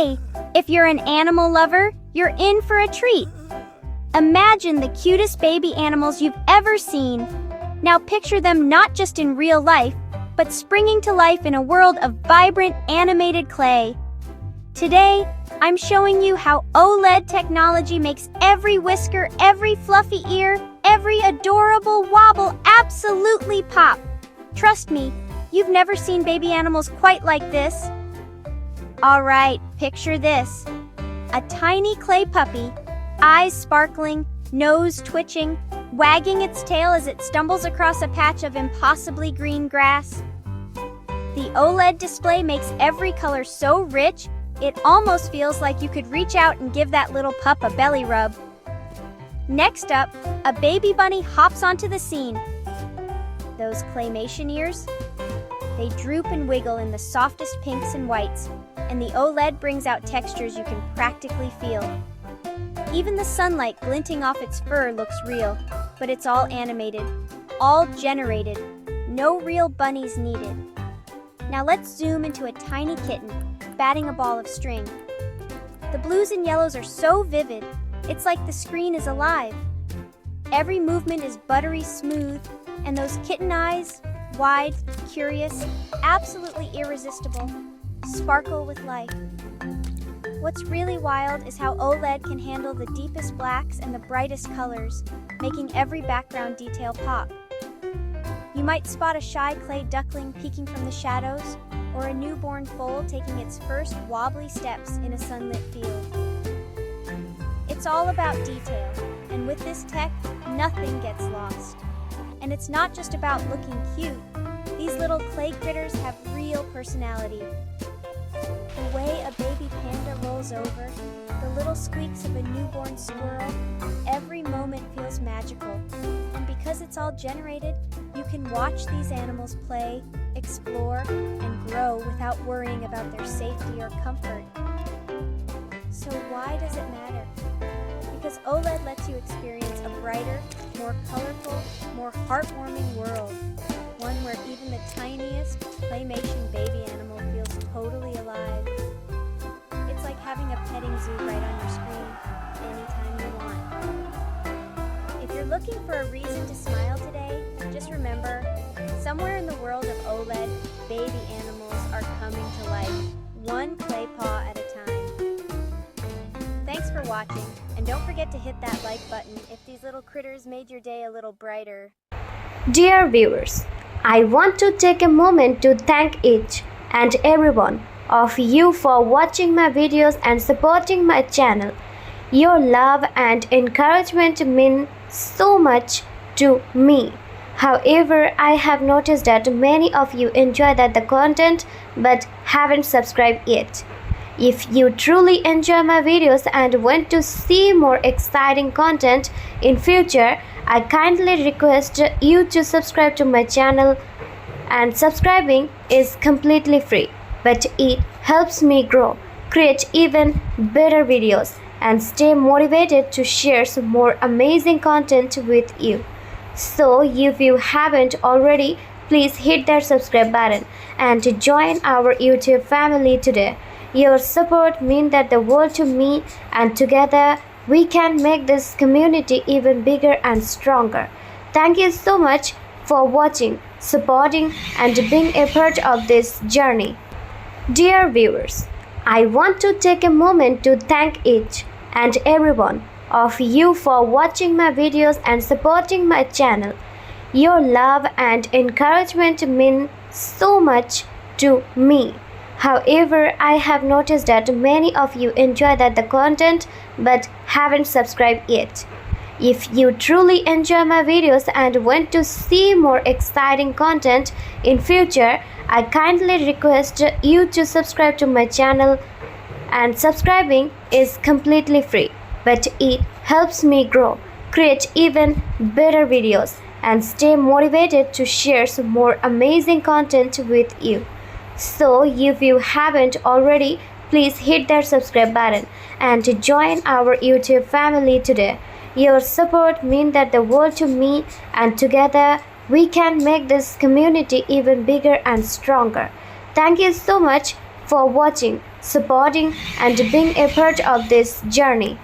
Hey, if you're an animal lover, you're in for a treat. Imagine the cutest baby animals you've ever seen. Now picture them not just in real life, but springing to life in a world of vibrant animated clay. Today, I'm showing you how OLED technology makes every whisker, every fluffy ear, every adorable wobble absolutely pop. Trust me, you've never seen baby animals quite like this. Alright, picture this. A tiny clay puppy, eyes sparkling, nose twitching, wagging its tail as it stumbles across a patch of impossibly green grass. The OLED display makes every color so rich, it almost feels like you could reach out and give that little pup a belly rub. Next up, a baby bunny hops onto the scene. Those claymation ears? They droop and wiggle in the softest pinks and whites, and the OLED brings out textures you can practically feel. Even the sunlight glinting off its fur looks real, but it's all animated, all generated, no real bunnies needed. Now let's zoom into a tiny kitten, batting a ball of string. The blues and yellows are so vivid, it's like the screen is alive. Every movement is buttery smooth, and those kitten eyes, wide, curious, absolutely irresistible, sparkle with life. What's really wild is how OLED can handle the deepest blacks and the brightest colors, making every background detail pop. You might spot a shy clay duckling peeking from the shadows, or a newborn foal taking its first wobbly steps in a sunlit field. It's all about detail, and with this tech, nothing gets lost. And it's not just about looking cute. These little clay critters have real personality. The way a baby panda rolls over, the little squeaks of a newborn squirrel, every moment feels magical. And because it's all generated, you can watch these animals play, explore, and grow without worrying about their safety or comfort. So why does it matter? Because OLED lets you experience a brighter, more colorful, more heartwarming world. One where even the tiniest claymation baby animal feels totally alive. It's like having a petting zoo right on your screen, anytime you want. If you're looking for a reason to smile today, just remember, somewhere in the world of OLED, baby animals are coming to life, one clay paw at a time. Thanks for watching, and don't forget to hit that like button if these little critters made your day a little brighter. Dear viewers, I want to take a moment to thank each and every one of you for watching my videos and supporting my channel. Your love and encouragement mean so much to me. However, I have noticed that many of you enjoy the content but haven't subscribed yet. If you truly enjoy my videos and want to see more exciting content in future, I kindly request you to subscribe to my channel, and subscribing is completely free, but it helps me grow, create even better videos, and stay motivated to share some more amazing content with you. So if you haven't already, please hit that subscribe button and join our YouTube family today. Your support means that the world to me, and together we can make this community even bigger and stronger. Thank you so much for watching, supporting, and being a part of this journey. Dear viewers, I want to take a moment to thank each and every one of you for watching my videos and supporting my channel. Your love and encouragement mean so much to me. However, I have noticed that many of you enjoy the content but haven't subscribed yet. If you truly enjoy my videos and want to see more exciting content in future, I kindly request you to subscribe to my channel, and subscribing is completely free, but it helps me grow, create even better videos, and stay motivated to share some more amazing content with you. So if you haven't already, please hit that subscribe button and join our YouTube family today. Your support means that the world to me, and together we can make this community even bigger and stronger. Thank you so much for watching, supporting, and being a part of this journey.